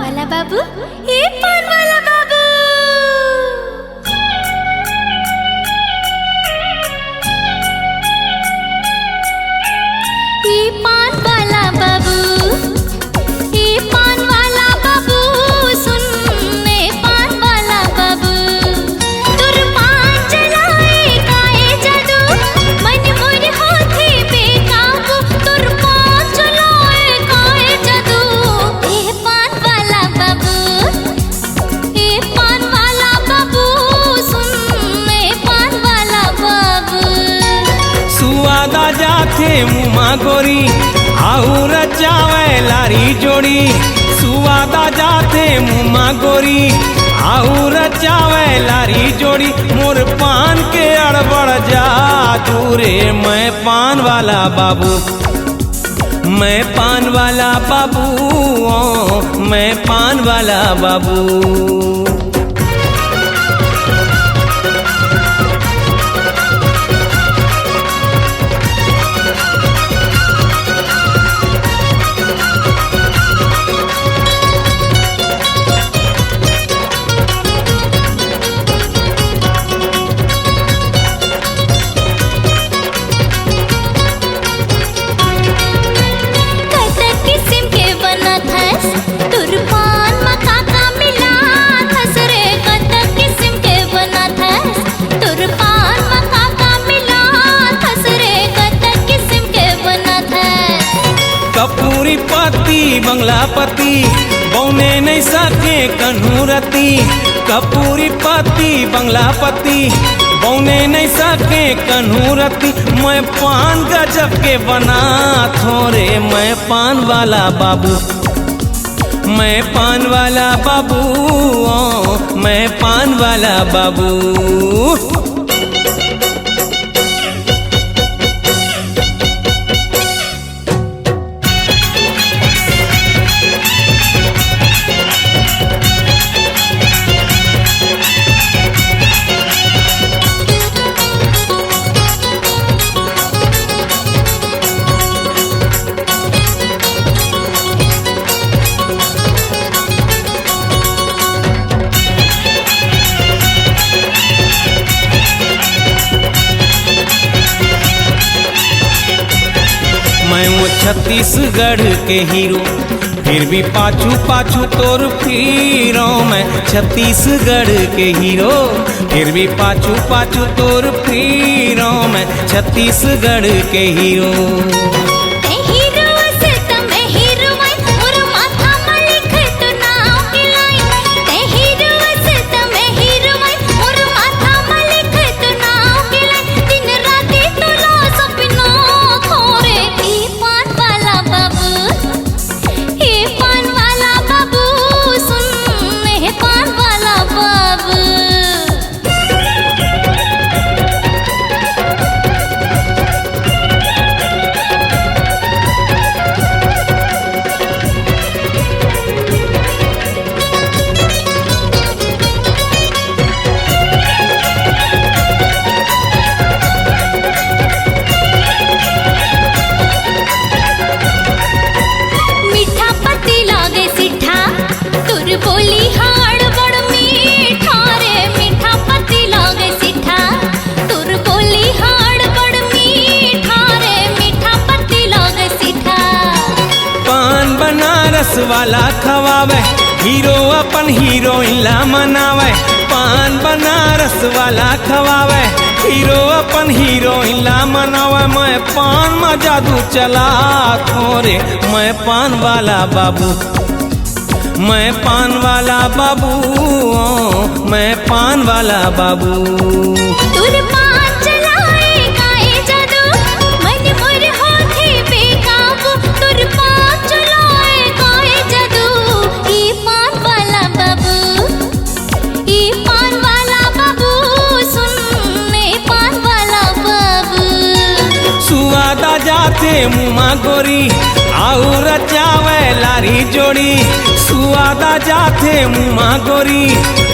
वाला बाबू, ए पान वाला बाबू। ए पान वाला बाबू, ए पान वाला बाबू, सुन ए पान वाला बाबू। तुर पान चलाए काए जादू, मन मोर होथे बेकाबू। तुर पान चलाए काए जादू, ए पान वाला बाबू, ए पान वाला बाबू, सुन ए पान वाला बाबू। सुआदा जाथे मुमा गोरी आऊ रचावे लारी जोड़ी। सुआदा जाथे मुमा गोरी आऊ रचावे लारी जोड़ी। मोर पान के अड़बड़ जा दूरे मैं पान वाला बाबू, मैं पान वाला बाबू, मैं पान वाला बाबू। कपूरी पति बंगलापति बौने नहीं सके कन्हूरती। कपूरी पति बंगलापति बौने नहीं सके कन्हूरती। मैं पान गजब के बना थोरे मैं पान वाला बाबू, मैं पान वाला बाबू, मैं पान वाला बाबू। मैं वो छत्तीसगढ़ के हीरो फिर भी पाछू पाछू तोर फिरो। मैं छत्तीसगढ़ के हीरो फिर भी पाछू पाछू तोर फिरो। मैं छत्तीसगढ़ के हीरो। बोली हाड़ बड़ मीठा रे, मीठा पति लागे सिठा। तुर बोली हाड़ बड़ मीठा रे, मीठा पति लागे सिठा। पान बनारस वाला खवावे हीरो अपन हीरोइन ला मनावे। पान बनारस वाला खवावे हीरो अपन हीरोइन ला मनावे। मैं पान में जादू चला थोरे मैं पान वाला बाबू, मैं पान वाला बाबू, मैं पान वाला बाबू। तुर पान चलाए काए जादू, मन मोर होथे बेकाबू। तुर पान चलाए काए जादू, ए पान वाला बाबू, ए पान वाला बाबू, सुन ए पान वाला बाबू। सुआदा जाते मुमा गोरी आऊ रचावे लारी जोड़ी। सुआदा जाथे मुमा गोरी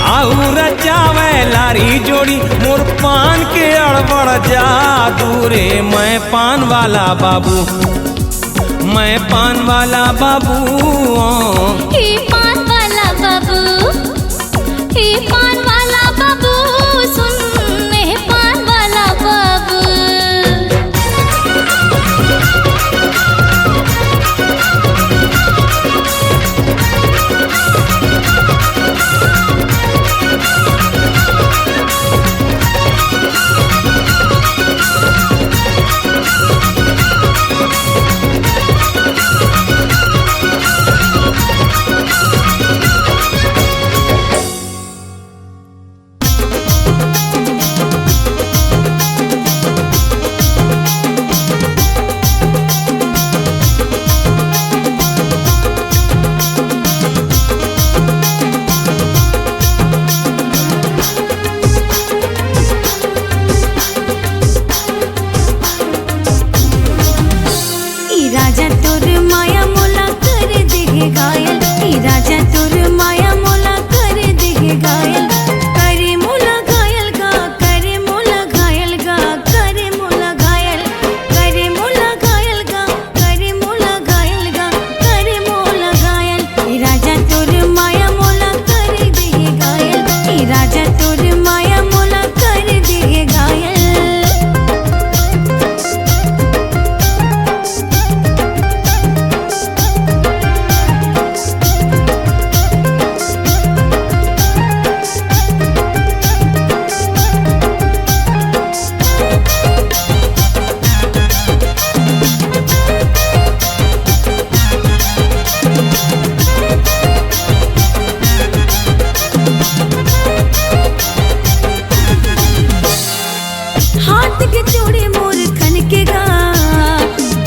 आऊ रचावे लारी जोड़ी। मोर पान के अड़बड़ जा दूरे मैं पान वाला बाबू, मैं पान वाला बाबू। पान वाला पान वाला बाबू सुन पान वाला बाबू। राजा तोर माया मोला कर देगे घायल, राजा तोर माया मोला कर देगे घायल। करे मोला घायल गा, करे मोला घायल गा, करे मोला घायल, करे मोला घायल गा, करे मोला घायल गा, करे मोला घायल। राजा तोर माया मोला कर देगे घायल, राजा तोर माया मोला कर देगे घायल। हाथ के चूड़ी मोर खनकेगा,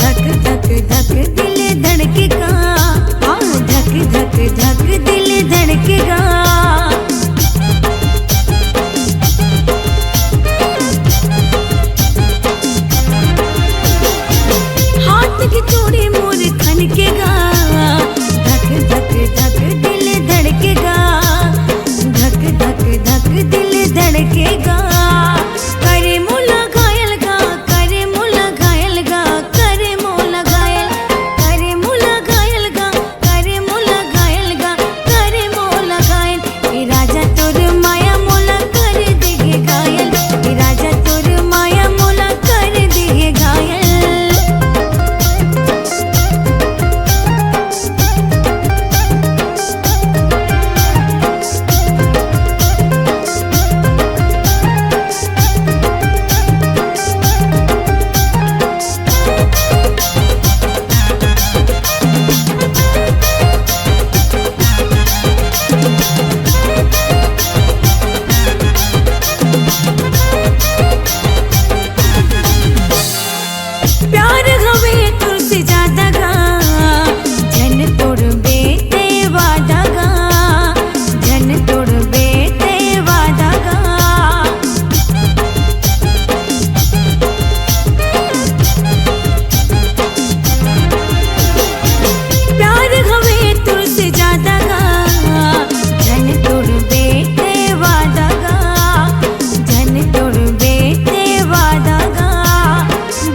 धक धक धक दिल धड़केगा, हाँ धक धक धक दिल धड़केगा। हाथ की चूड़ी मोर खनकेगा, धक धक धक दिल धड़केगा, धक धक धक दिल धड़केगा। करे मोला घायल गा, करे मोला घायल गा, करे मोला घायल, करे मोला घायल गा, करे मोला घायल गा, करे मोला घायल। राजा तोर माया मोला कर देगे घायल, राजा तोर माया मोला कर देगे घायल। प्यार हवे तुझसे ज्यादा गा, जन तोड़ बेटे वादा गा, जन तोड़ बेटे वादा गा। प्यार हवे तुझसे ज्यादा गा, जन तोड़ बेटे वादा गा, जन तोड़ बेटे वादा गा।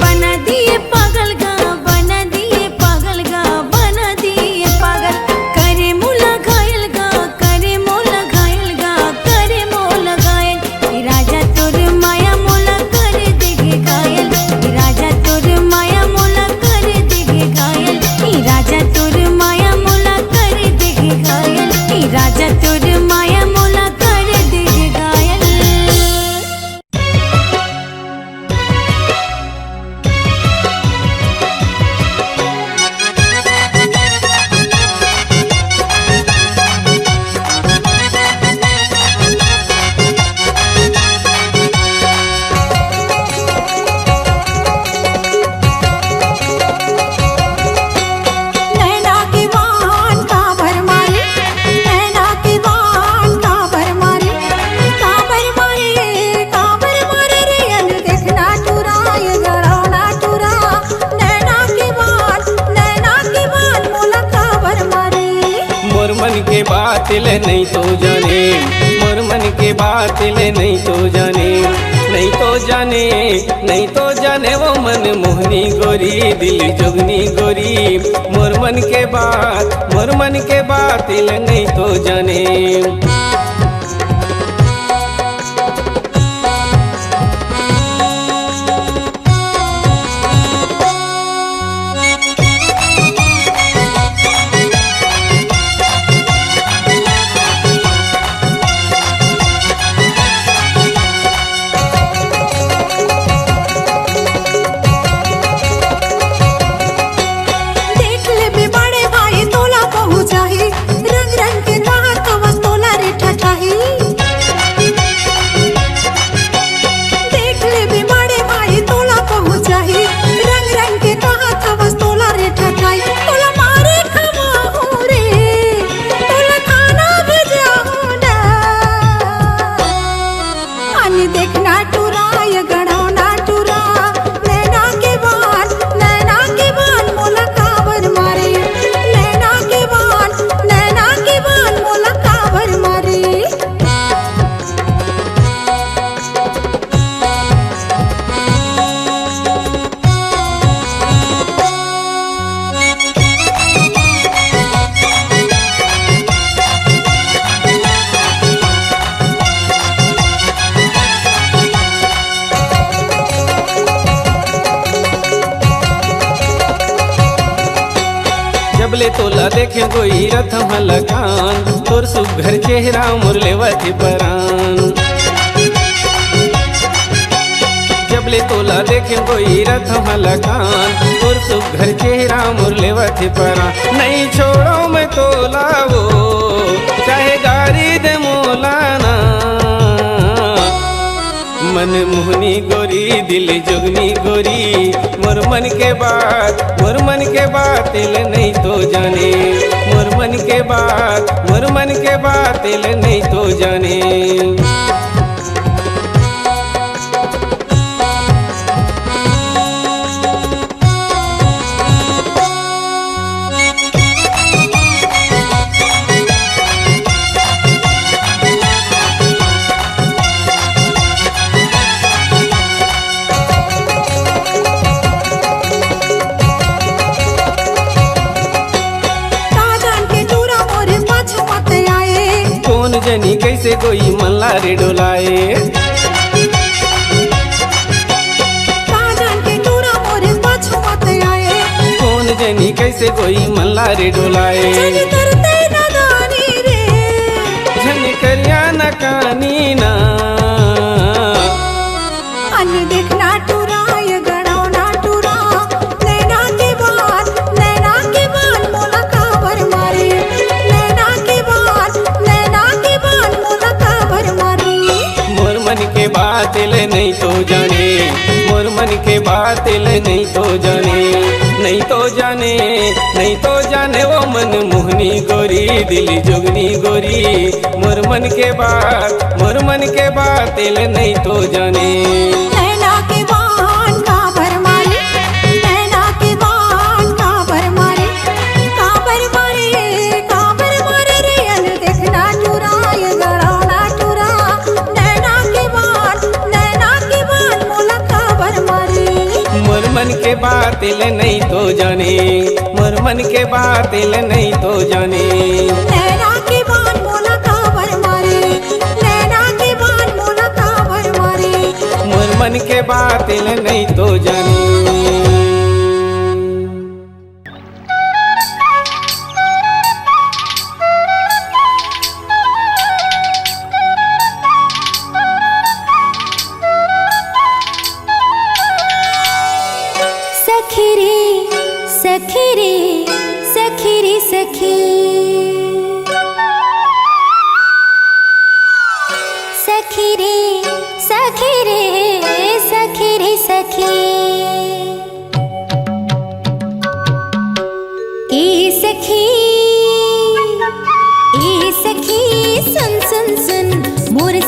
बना दिए पागल गा, बना दिए पागल गा, बना दिए पागल। करे मोला घायल गा, करे मोला घायल गा, करे मोला घायल। राजा तोर माया मोला कर देगे घायल, राजा तोर माया मोला कर देगे घायल, राजा तोर माया मोला कर देगे घायल, राजा तोर माया मोला कर देगे घायल। नैना की बान का भर मारी, नैना की बान का भर मारी, काबर मारे रे अन देखना चुरा, ये जड़ाना चुरा। नैना की बान मोला काबर मारी। मोर मन के बात ले नहीं तो जाने, मोर मन के बात ले नहीं तो जाने, नहीं तो जाने, नहीं तो जाने वो मन मोहनी गोरी, दिल जोगनी गोरी। मोर मन के बात, मोर मन के बात ले नहीं तो जाने। जबले तोला देखे कोई रथ मलकान तोर सुघर चेहरा मुरलेवती परान जबले तोला देखे कोई रथ मलकान तोर सुघर चेहरा मुरलेवती परान नहीं छोड़ो मैं तोला वो चाहे गारी दे मोलाना मन मोहनी गोरी दिल जोगनी गोरी मोर मन के बात तिल नहीं तो जाने मोर मन के बात तिल नहीं तो जाने जनी कैसे कोई मल्ला रे डोलाए कौन जनी कैसे कोई मल्ला रे डोलाए झन करिया न कानी ना देखना टूरा ये गड़ाओ ना टूरा नैना के बाल मोला काबर मारे नैना के बाल मोला काबर मारे मोर मन के बात ले नहीं तो जाने मोर मन के बात ले नहीं तो जाने नहीं तो जाने वो मन मोहनी गोरी दिल जोगनी गोरी मोर मन के बात ले नहीं तो जाने नैना के बाल काबर मारे नैना के बाल काबर मारे रे अन देखना टूरा ये गड़ाओ ना टूरा नैना के बाल मोला काबर मारे मोर मन के बात ले नहीं तो जाने मोर मन के बात ले नहीं तो जाने नैना के बाल मोला काबर मारे नैना के बाल मोला काबर मारे मोर मन के बात ले नहीं तो जाने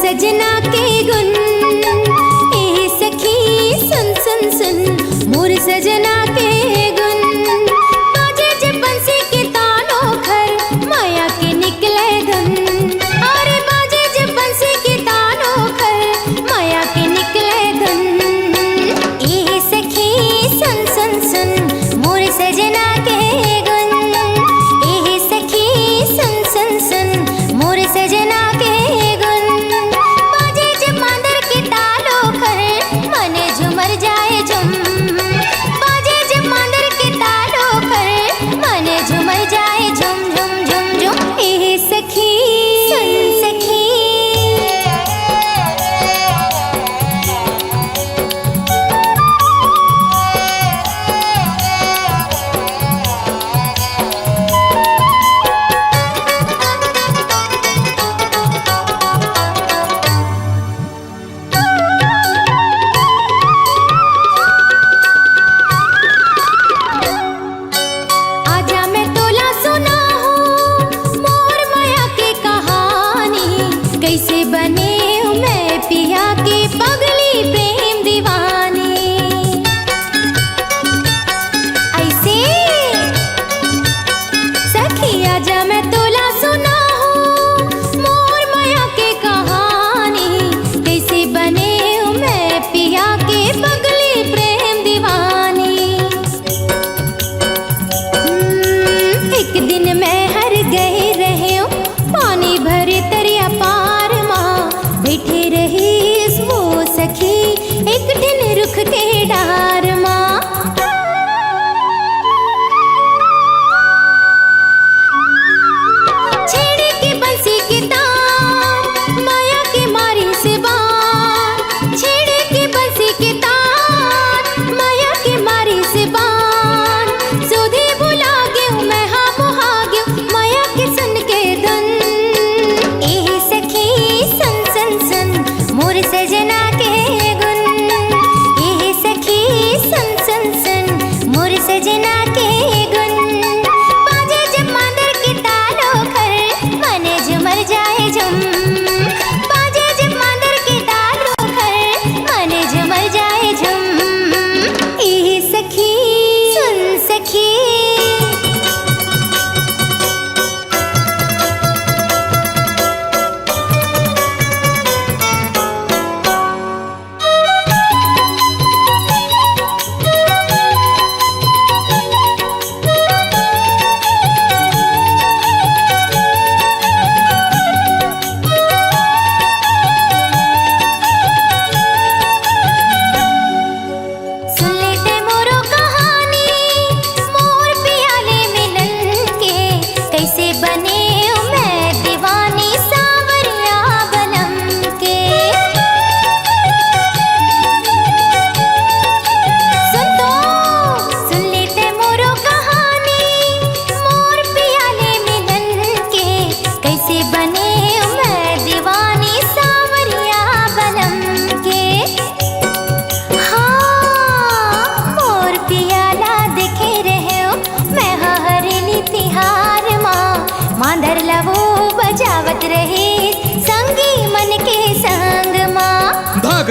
सजना के गुन ए सखी सुन सुन सुन मोर सजना के गुन बाजे जब बंसी के तानों घर माया के निकले धुन अरे बाजे जब बंसी के तानों घर माया के निकले धुन ए सखी सुन सुन सुन मोर सजना के गुन ए सखी सुन सुन सुन मोर सजना के बाजे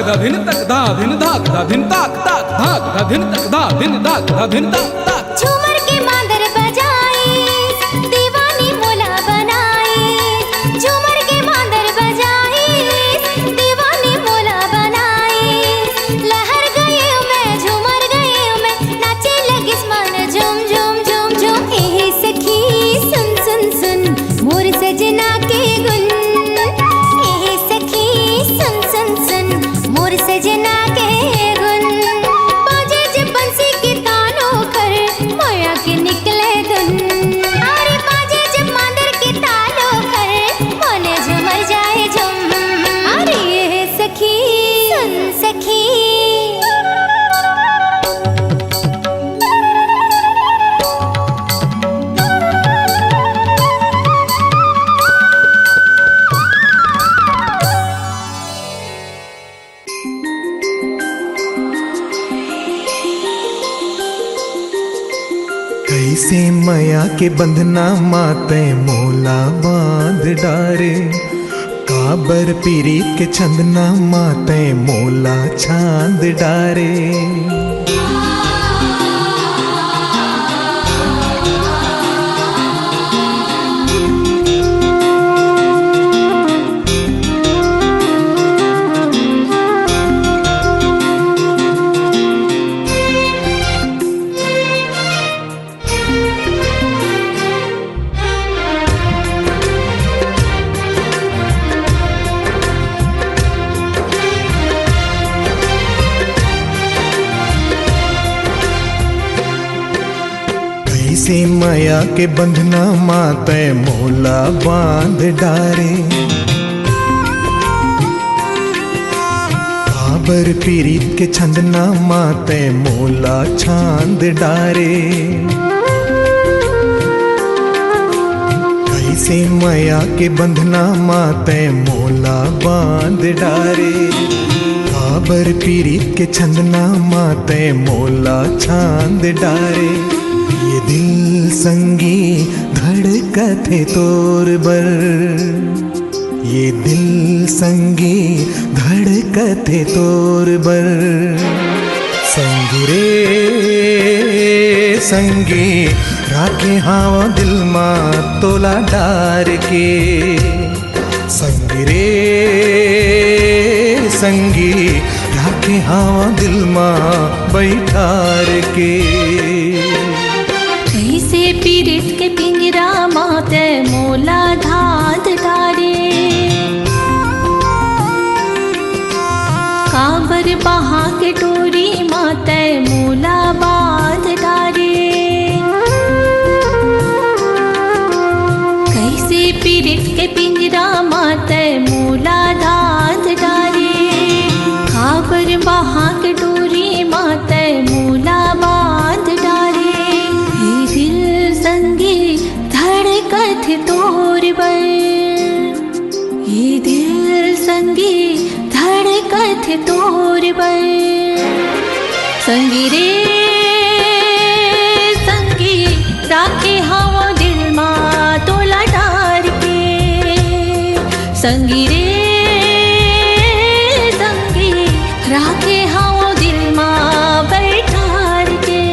धा धिन तक धा धिन धाक धा धिन ताक ताक धाक धा धिन तक धा धिन धाक धा धिन ताक ताक। झूमर के मांदर बजाए दीवानी मोला बनाए, झूमर के मांदर बजाए दीवानी मोला बनाए। लहर गए मैं झूमर गए मैं नाचे लगी मन झूम झूम झूम झूम। हे सखी सुन सुन सुन मोर सजना के गुन, हे सखी सुन सुन सुन मोर सजना के गुन। बाजे जब बंसी के तानों कर मोया के निकले धुन, अरे बाजे जब मांदर के तानों कर मोने झूमर जाए झूम। अरे ये सखी सुन सखी कैसे माया के बंधना माते मोला बांध डारे, काबर पीरीत के छंदना माते मोला छांद डारे। कैसे माया के बंधना माते मोला बांध डारे, काबर पीरीत के छंदना माते मोला छांद डारे। कैसे माया के बंधना माते मोला बांध डारे, काबर पीरीत के छंदना माते मोला छांद डारे। ये दिल संगी धड़कथे तोर बर, ये दिल संगी धड़कथे तोर बर। संगी रे संगी राखे हाव दिल मा तोला डार के, संगी रे संगी राखे हाव दिल मा बैठार के। कैसे पीरित के पिंजरा माते मोला धाद डारे, काबर बहा के डोरी माते मोला बांध डारे। कैसे पीरित के पिंजरा माते मोला धाद डारे, काबर बहा के डोरी माते मोला बांध डारे। दिल संगी धड़कथ तोर बर, ये दिल संगी धड़कथ तोर बर। संगी रे संगी राखे हाव दिल मा तोला डार के, संगी रे संगी राखे हाव दिल मा बैठार के।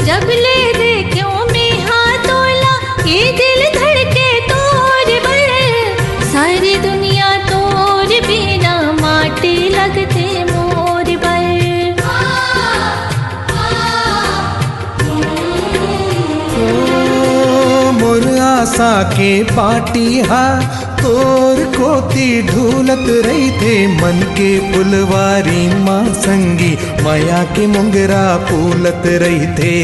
जब ले देखो में हाथोला ये दिल धड़के तोर बर, सारी दुनिया तोर बिना माटी लगते मोर बर। ओ मोर आशा के पाटी हा तोर कोती ढूलत रही थे, मन के फुलवारी माँ संगी माया के मुंगरा फूलत रही थे।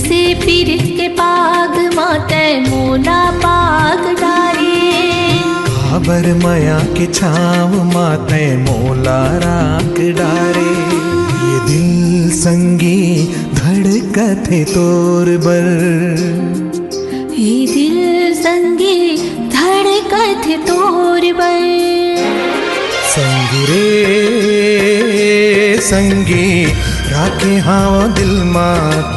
जैसे पीर के पाग माते मोला पाग डारे काबर माया के छाव माते मोला राख डारे ये दिल संगी धड़कथे तोर बर ये दिल संगी धड़कत तोर बर संगी रे संगी राखे हाव दिल मा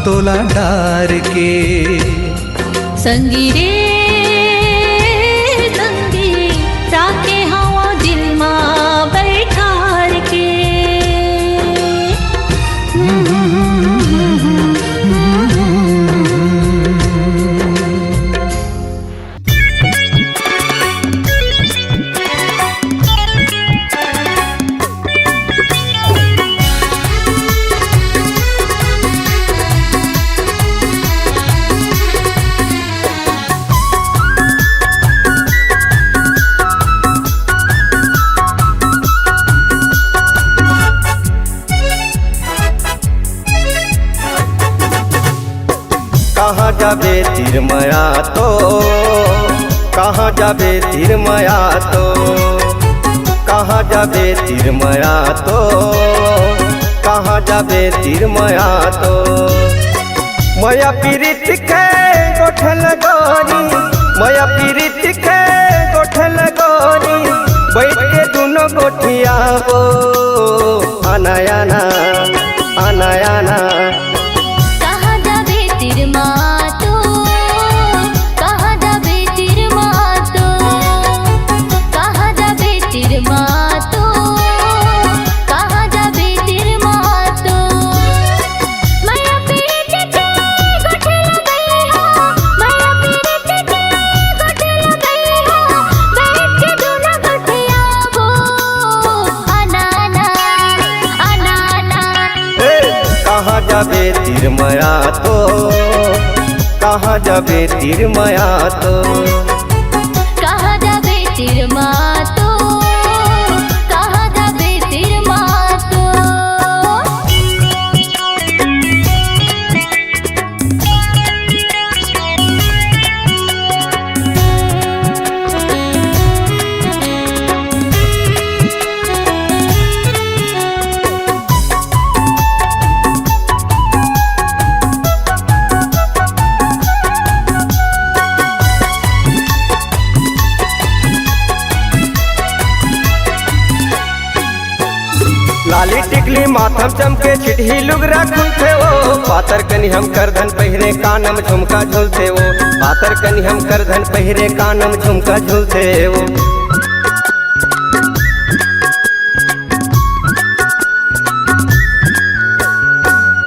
तोला डार के संगी रे संगी राखे हवा दिल मा बैठार के कहाँ जाबे तिरमया तो कहाँ जाबे तिरमया तो कहाँ जाबे तिरमया तो कहाँ जाबे तिरमया तो मया पीरित के गोठल गोरी मया पीरित के गोठल गोरी बैठ के दोनों गोठिया वो अनायाना अनायाना कहाँ जाबे तिरमा तो कहाँ जाबे तिरमा तो कहाँ जाबे तिरमा तो कहाँ जाबे तिरमा तो माया पीरित के गोठल गई हो माया पीरित के गोठल गई हो बैठ के दोनों गोठिया वो अनाना अनाना कहाँ जाबे तिरमया तो कहाँ जाबे तिरमया तो कहाँ जाबे तिरमा तो कहाँ जाबे तिरमा तो लाली टिकली माथम चमके चिटही लुगरा खुलते वो पातर कनी हम करधन पहिरे कानम झुमका झुलते वो पातर कनी हम करधन पहिरे कानम झुमका झुलते वो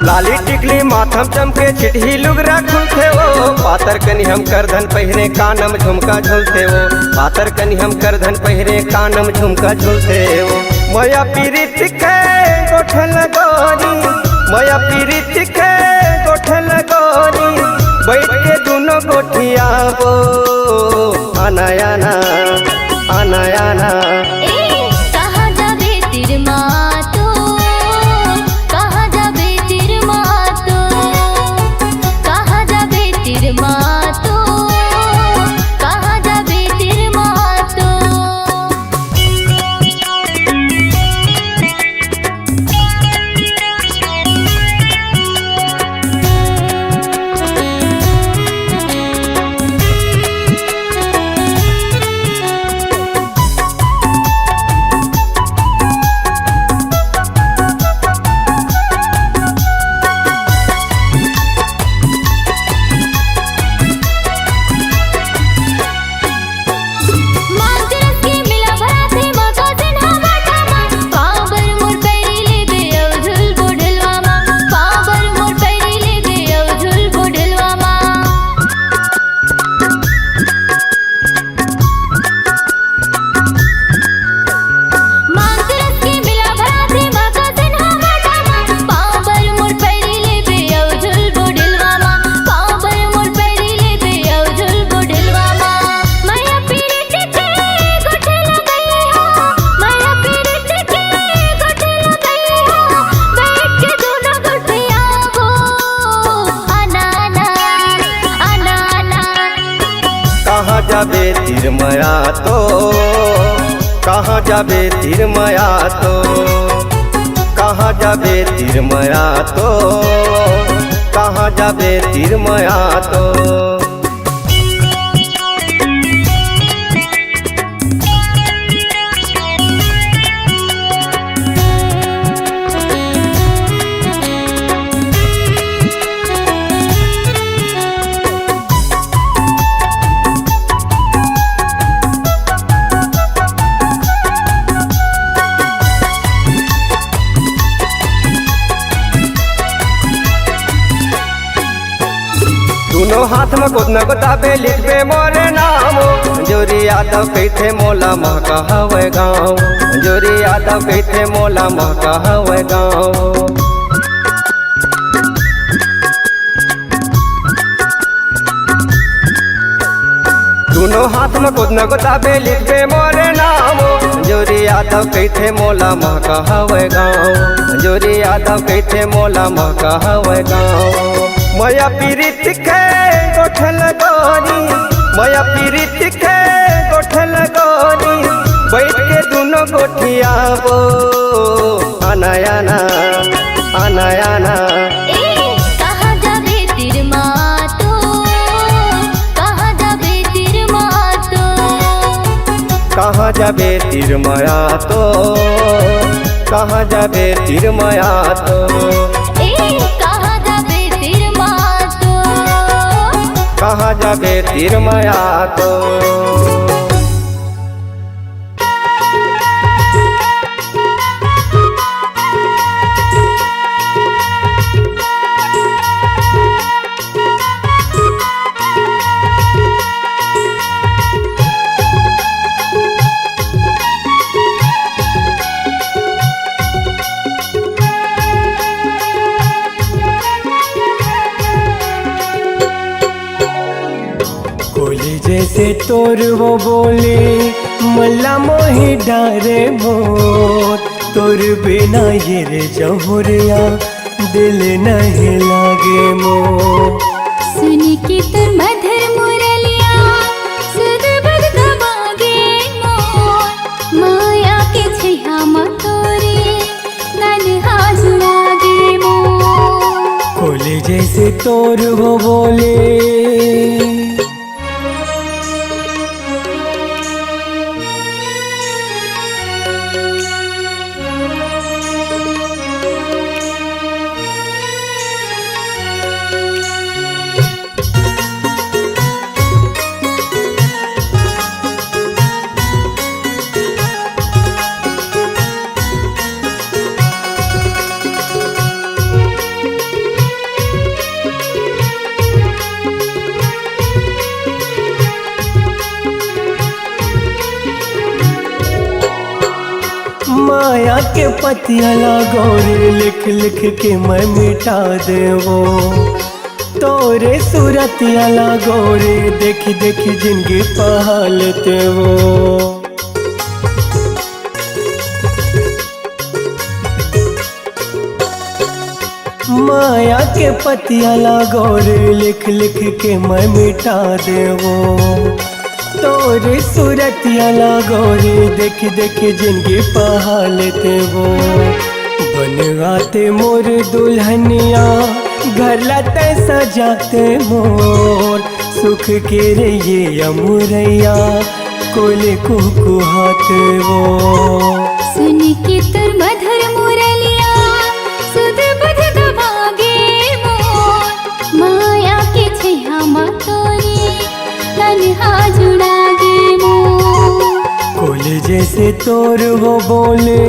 लाली टिकली माथम चमके चिटही लुगरा खुलते वो पातर कनी हम करधन पहिरे कानम झुमका झुलते वो पातर कनी हम करधन पहिरे कानम झुमका झुलते वो मया पीरित के गोठल गोरी मया पीरित के गोठल गोरी बैठ के दोनों गोठिया वो अनायाना अनायाना कहाँ जाबे तिरमा तो कहाँ जाबे तिरमा तो कहाँ जाबे तिरमा तो कहाँ जाबे तिरमा तो जाबे तिरमया तो कहाँ जाबे तिरमया तो कहाँ जाबे तिरमया तो कहाँ जाबे तिरमया तो दोनों हाथ में कुछ न गोताबे लिखबे मोरे नाम जोरी यादव कहते मोला महका हवे गाँव जोरी यादव कहते मोला महका हवे गाँव दोनों हाथ में कुछ न गोताबे लिखबे मोरे नाम जोरी यादव कहते मोला महका हवे गाँव जोरी यादव कहते मोला महका हवे गाँव माया पीरित के गोठल गोरी माया पीरित के गोठल गोरी बैठ के दोनों गोठियाबो अनायाना अनायाना कहाँ जाबे तिरमा तो कहाँ जाबे तिरमा तो कहाँ जाबे तिरमया तो कहाँ जाबे तिरमया तो कहाँ जाबे तिरमा तो कहाँ जाबे तिरमया तो कोली जैसे तोर वो बोले मल्ला मोही डारे मोर तोर बिना ये रे जहुरिया दिल नहीं लागे मोर सुन के तुर मधुर मुरलिया सुध बुध गवागे मोर माया के छैया मतोरे नन्हा जुड़ागे मोर कोली जैसे तोर वो बोले माया के पतिया लागोरे लिख लिख के मैं मिटा देवो तोरे सूरतिया लागोरे देखी देखी जिंदगी पहालते वो माया के पतिया लागोरे लिख लिख के मैं मिटा देवो तोरे सूरतिया लागोरे देख देख जिंदगी पहालते वो बनवाते मोर दुल्हनिया घर लाते सजाते मोर सुख के रे ये अमुरैया कोले कुहाते वो सुन के तुर मधुर मुरलिया सुध बुध गवागे मोर माया के छैया मतोरे नन्हा जुड़ागे मोर कोले जैसे तोर वो बोले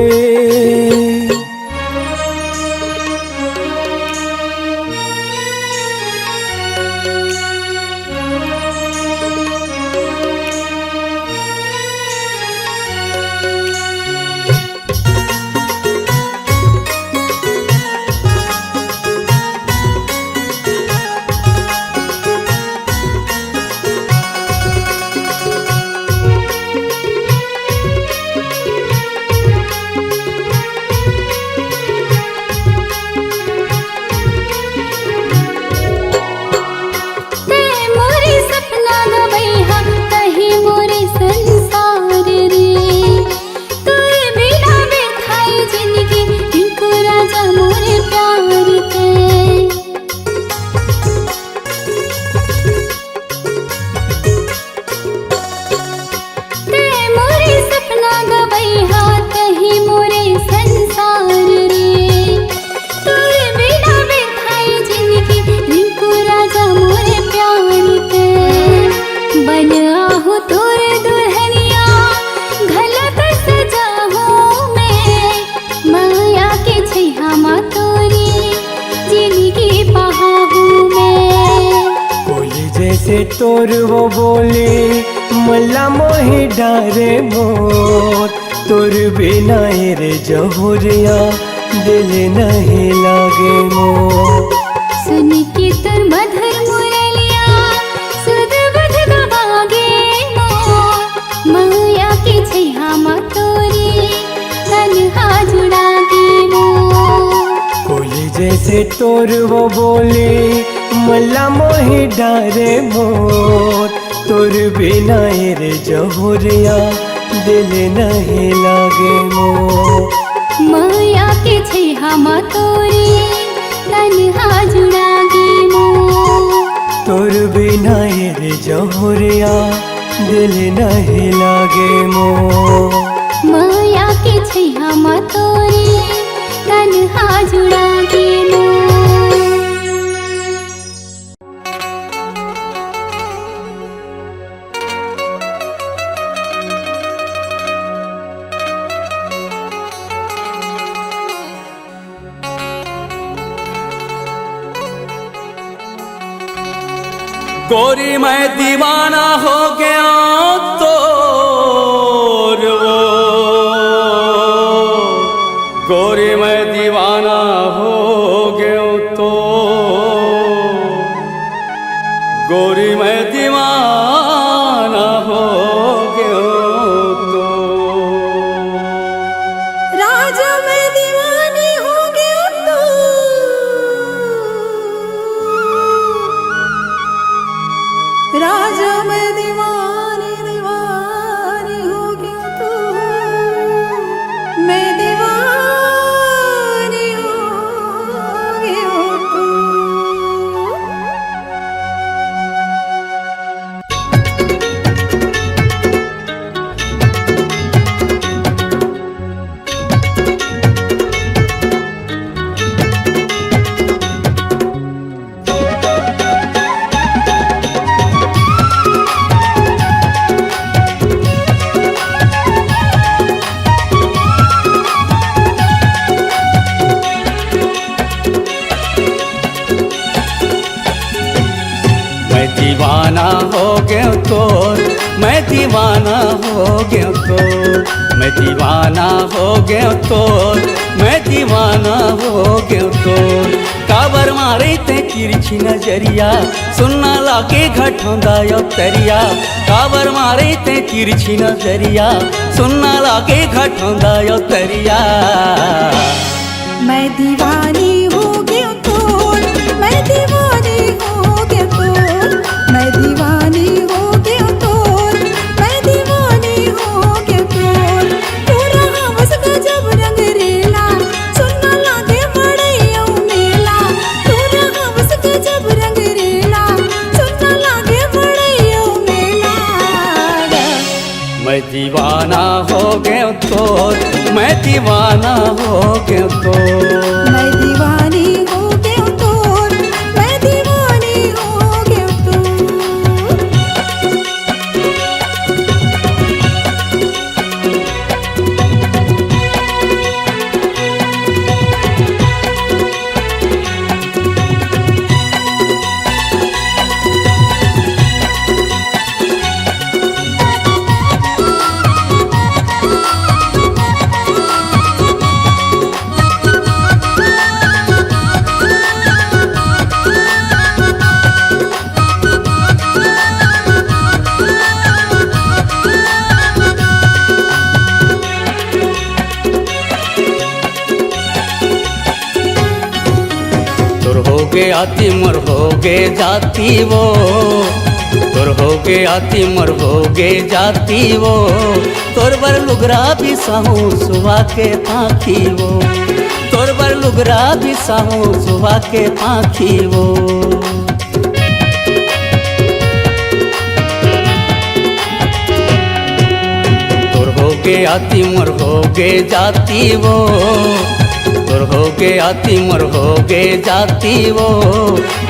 सजाहो में माया के छैहा मा तोरी जिंदगी बहाहू में। बोली जैसे तोर वो बोले मल्ला मोहे डारे मोर, तोर बिना रे जहुरिया दिल नहीं लागे मोर। सुन के तोर मधुर मुरलिया सुध बुध गवागे मोर, माया के छैहा मा तोरी तन्हा जुड़ागे मोर। बोली जैसे तोर वो बोले मल्ला मोहे डारे मोर, तोर बिना रे जहुरिया दिल नहीं लागे मोर। माया के छैहा मा तोरी तन्हा जुड़ागे मोर। तोर बिना रे जहुरिया दिल नहीं लागे मोर। माया के छैहा मा तोरी तन्हा जुड़ागे मोर। गोरी मैं दीवाना हो गया तोर वो, गोरी मैं दीवाना हो गया तो, गोरी मैं दीवाना हो गया तो। राजा मैं दीवानी हो गया तो, राजा मैं दीवानी दीवानी हो गया तो, मैं दीवानी हो गया तो। दीवाना हो गया तोर, मैं दीवाना हो गया तोर, मैं दीवाना हो गया तोर, मैं दीवाना हो गया तोर। काबर मारे ते तिरछी नजरिया सुनना लागे घटोंदा यो तरिया। काबर मारे ते तिरछी नजरिया सुनना लागे घटोंदा यो तरिया। मैं दीवानी हो गया तो, मैं दीवानी हो गया तो, मैं दीवानी हो गया तो, मैं दीवानी हो गया तो। तू रहा बस गजब रंग रेला सुनना लागे मड़ैया मेला। तू रहा बस गजब रंग रेला सुनना लागे मड़ैया मेला। मैं दीवाना हो गया तोर, मैं दीवाना हो गया तोर। मैं दीवानी हो गया तो, मैं दीवानी हो गया तो। आती मर हो गे जाती वो, तोर हो गे आती मर हो गे जाती वो। तोर बर लुगरा भी साहू सुबह के पाखी वो, तोर बर लुगरा भी साहू सुबह के पाखी वो। तोर हो गे आती मर हो गे जाती वो, तोर हो गे आती मोर हो गे जाती वो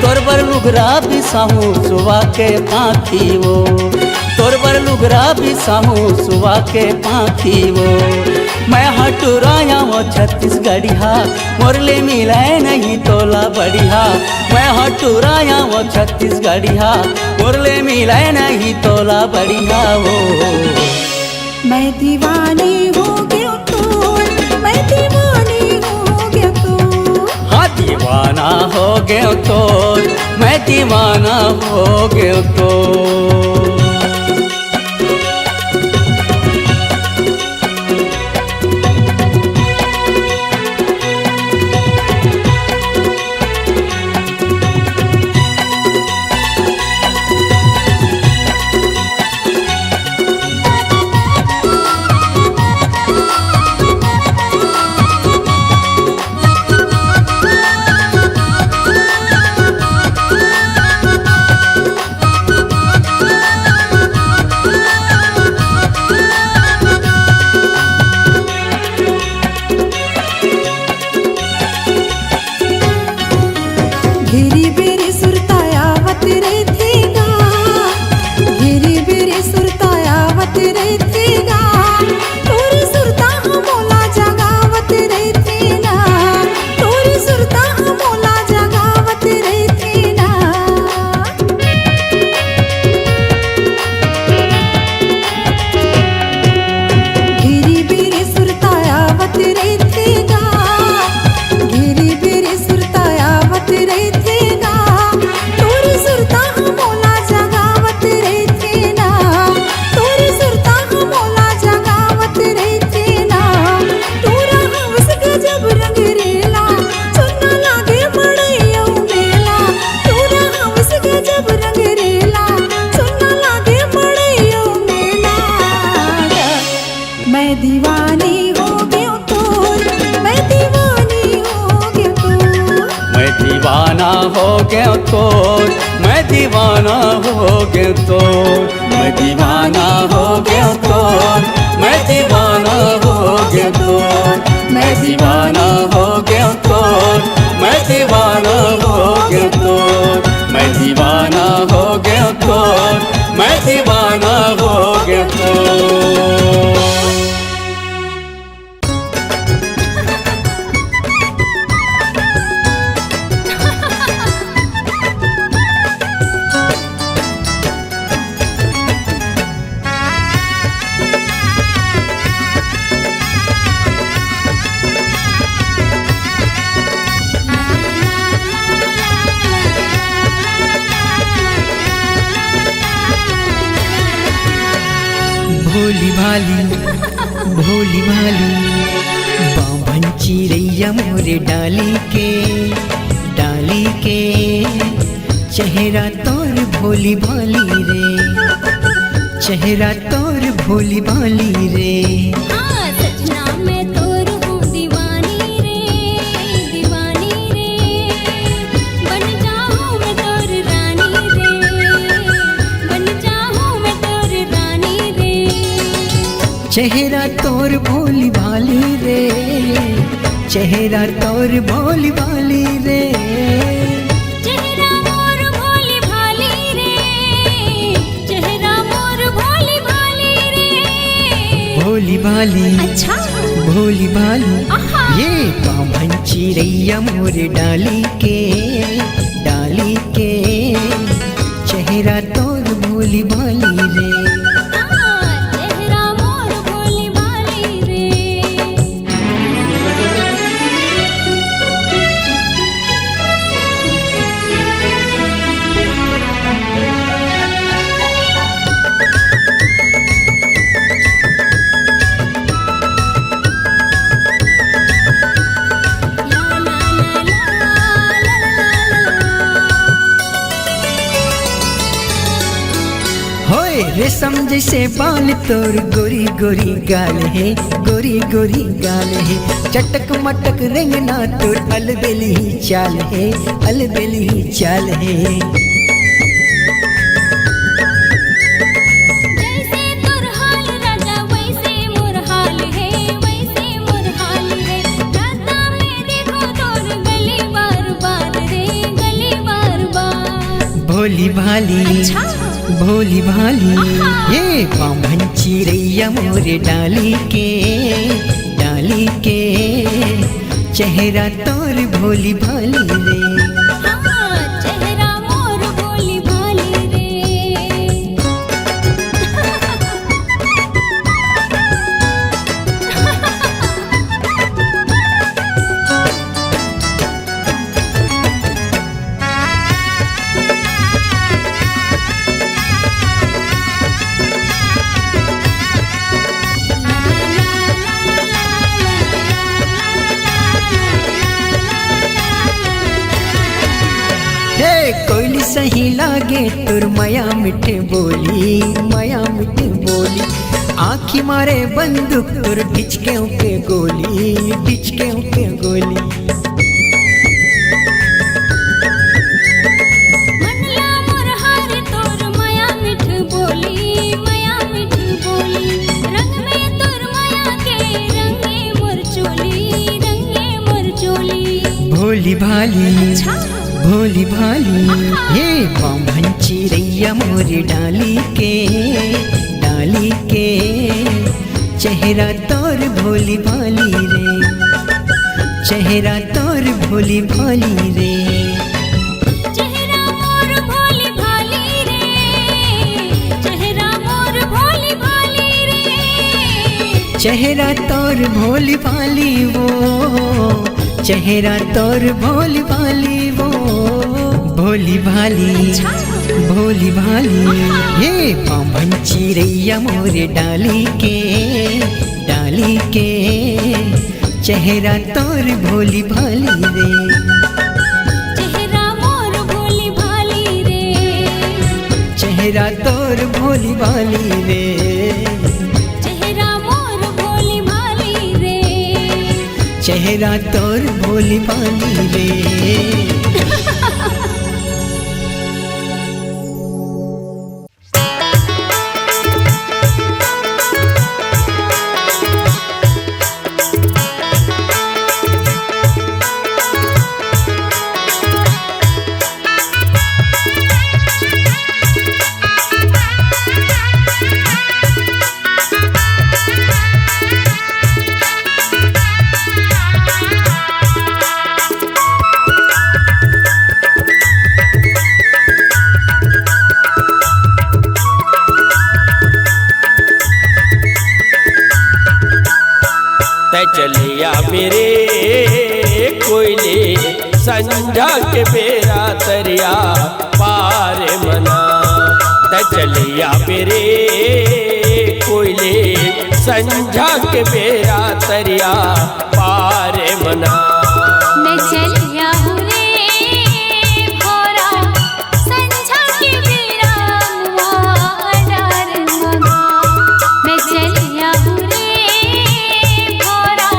तोर बर लुगरा बिसाहू सुबह के पाखी वो तोर बर लुगरा बिसाहू सुबह के पाखी वो मैं हटुराया वो छत्तीसगढ़िया मोरले मिलाए नहीं तोला बढ़िया मैं हटुराया वो छत्तीसगढ़िया मोरले मिलाए नहीं तोला बढ़िया वो मैं दीवानी हो गया तो मैं दीवानी हो गया तो हाँ दीवाना हो गया तो मैं दीवाना हो गया तो घेरी बेरी सुरतायावत रहतेगा घेरी बेरी सुरतायावत रहतेगा तोरी सुरता मोला जगावत रहतेना तोरी सुरता मोला जगावत रहतेना घेरी बेरी सुरतायावत रहतेगा घेरी बेरी सुरतायावत रहतेगा तोरी सुरता मोला जगावत रहतेना तोरी सुरता मोला जगावत रहतेना तोरा हवस गजब रंग रेला सुनना लागे मड़ैया मेला तोरा हवस गजब रंग रेला सुनना लागे मड़ैया मेला मैं दीवानी हो गया तो मैं दीवानी हो गया तो मैं दीवाना हो गया तो मैं दीवाना हो गया तो मैं दीवाना हो गया तो मैं दीवाना हो गया तो मैं दीवाना हो गया तो मैं दीवाना हो गया तो मैं दीवाना हो गया तो मैं दीवाना हो गया तो भोली भाली बाभन चिड़ैया मोरे डाली के चेहरा तोर भोली भाली रे चेहरा तोर भोली भाली रे हाँ सजना मैं तोर हूँ दीवानी रे बन जाऊँ मैं तोर रानी रे बन जाऊँ मैं तोर रानी रे चेहरा तोर भोली भाली रे चेहरा तोर भोली भाली रे चेहरा मोर भोली भाली रे चेहरा मोर भोली भाली रे भोली भाली अच्छा भोली भाली आहा। ये बाभन चिड़ैया मोरे डाली के चेहरा तोर भोली भाली रे चेहरा मोर भोली भाली रे होए रेशम जैसे बाल तोर गोरी गोरी गाल है गोरी गोरी गाल है चटक मटक रेंगना तोर अलबेली चाल है अलबेली चाल है जैसे तोर हाल राजा वैसे मोर हाल है राता में भोली भाली अच्छा। भोली भाली आहा। ये बामन चिड़ैया मोरे डाली के चेहरा तोर भोली भाली रे। हाँ, चेहरा मोर भोली भाली रे। हे कोयली सही लागे तुर माया मिठे बोली आँखी मारे बंदूक तुर ढिचके पे गोली मनला मोर हार तोर माया मिठ बोली रंग में तोर माया के रंगे मोर चोली भोली भाली भोली भाली ये बामन चिड़ैया मोरे डाली के चेहरा तोर भोली भाली रे। चेहरा तोर भोली भाली रे। चेहरा मोर भोली भाली रे। चेहरा मोर भोली भाली रे। चेहरा तोर भोली भाली वो चेहरा तोर भोली भाली वो भोली भाली ये बामन चिड़ैया मोरे डाली के चेहरा तोर भोली भाली रे। चेहरा मोर भोली भाली रे। चेहरा तोर भोली भाली रे। चेहरा मोर भोली भाली रे। चेहरा तोर भोली भाली रे। चलिया मेरे कोयले संझा के बेरा तरिया पार मना चलिया मेरे कोयले संझा के बेरा तरिया पार मना। मैं चलिया हूँ रे भोरा संझा के बेरा मुआ डार मगा। मैं चलिया हूँ रे भोरा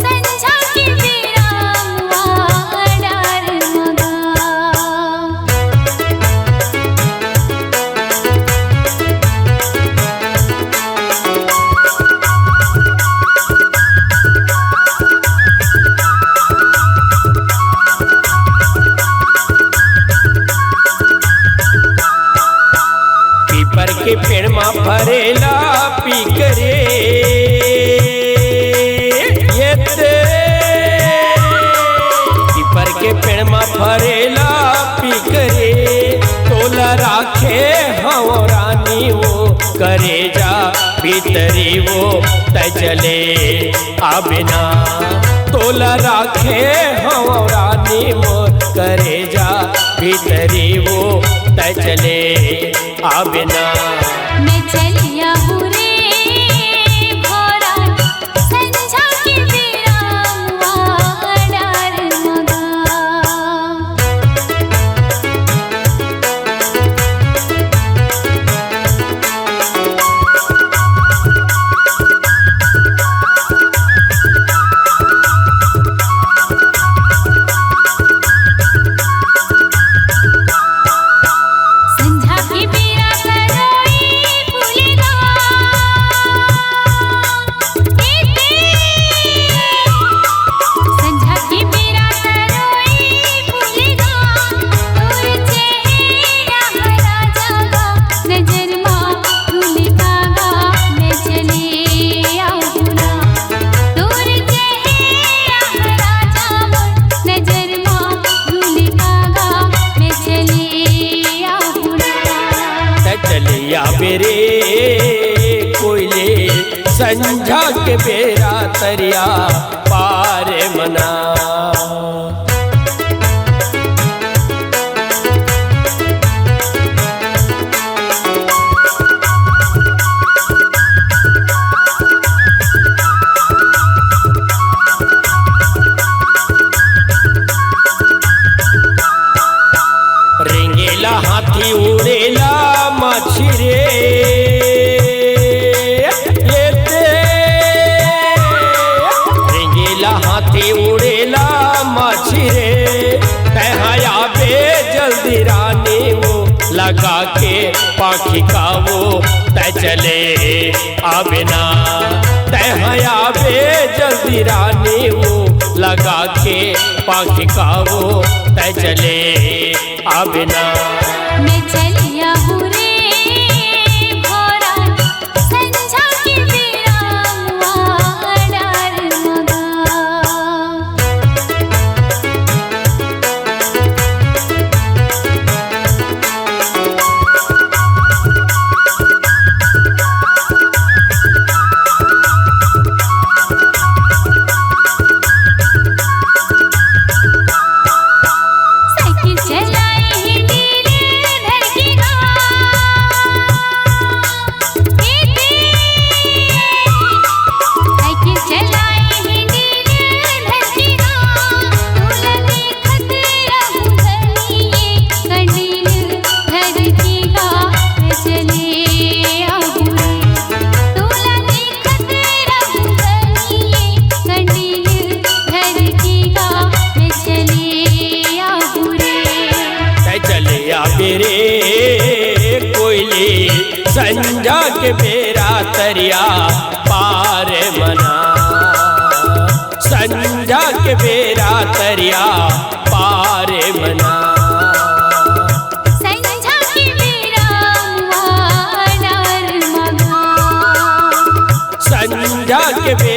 संझा के बेरा मुआ डार मगा। पीपर के पेड़ मा फरेला पी करे ये पीपर के पेड़ मा फरेला पी करे तोला राखे हव रानी वो करे जा भीतरी वो तजले आबिना तोला राखे हव रानी वो करे जा भीतरी वो तजले आबिना। मैं चलिया हूँ रे भोरा संझा के बेरा मुआ डार मगा। संझा के बेरा सरोई फूलेदार के बेरा तरिया पार मना। रेंगेला हाथी उड़ेला मछरे हाथी उड़ेला मछरे तहया बे जल्दी रानी वो लगा के पाखी का वो तय चले आबिना। तहया बे जल्दी रानी वो लगा के पाखी का वो तय चले आबिना। मैं चलिया हूँ रे भोरा संझा के बेरा डार मगा। साइकिल चलाए ही नीले धरतीगा साइकिल चलाए ही नीले धरतीगा तोला देखत रहूं धनिए कंडील धरतीगा चले आहू तोला देखत रहूं धनिए कंडील धरतीगा चले आहू तय चले आबेरे कोयली संजा के बेरा तरिया पार मना। संजा के बेरा तरिया पार मना। संझा के बेरा डार मगा। संजा के बेरा